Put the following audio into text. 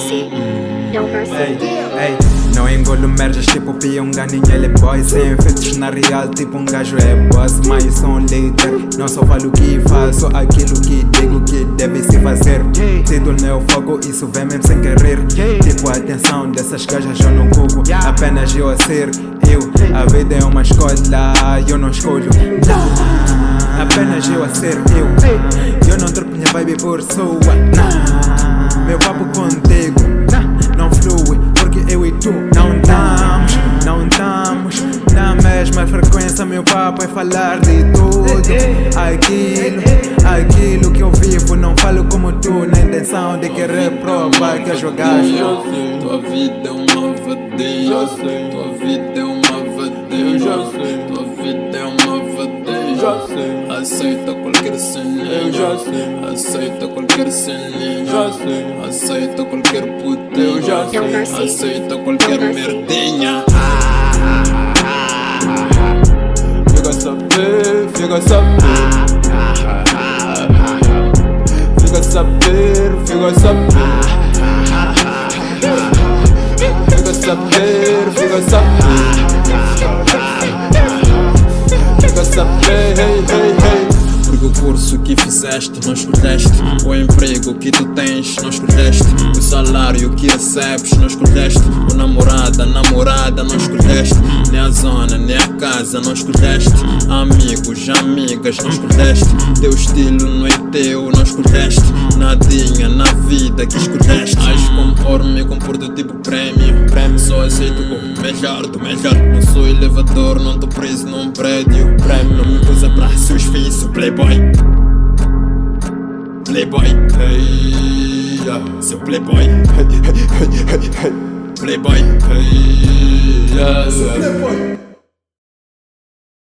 mercy, no mercy. Ei, não engulo merdas tipo pia, um ganinho ele é boy. Sem efeitos na real, tipo um gajo é boss. Mas eu sou um líder, não só falo o que faço, aquilo que digo que deve se fazer. Título não é o foco, isso vem mesmo sem querer. Tipo a atenção dessas gajas eu não culpo, apenas eu a ser eu. A vida é uma escola, eu não escolho. Apenas eu a ser eu não troco minha vibe por sua. Meu papo contigo não flui, porque eu e tu não estamos na mesma frequência. Meu papo é falar de tudo, aquilo que eu vivo. Não falo como tu, na intenção de querer provar que eu jogaste. Tua vida é uma vadia, tua vida é uma vadia, tua vida é uma vadia. Aceita qualquer ceninha, aceita qualquer ceninha, aceita qualquer putinha, aceita qualquer merdinha. Fica a saber, fica a saber, fica a saber, fica a saber, fica a saber, fica a saber, hey, hey, hey. Porque o curso que fizeste não escolheste, o emprego que tu tens não escolheste, o salário que recebes não escolheste, o namorada não escolheste, nem a zona, nem a casa não escolheste, amigos, amigas não escolheste, teu estilo não é teu, não escolheste, nadinha na vida que escolheste. Age conforme comporto tipo prémio, só aceito o melhor do melhor. Não sou elevador, não tô preso num prédio, não me usa pra seus fins, playboy, playboy, hey, seu playboy, playboy, hey, seu playboy.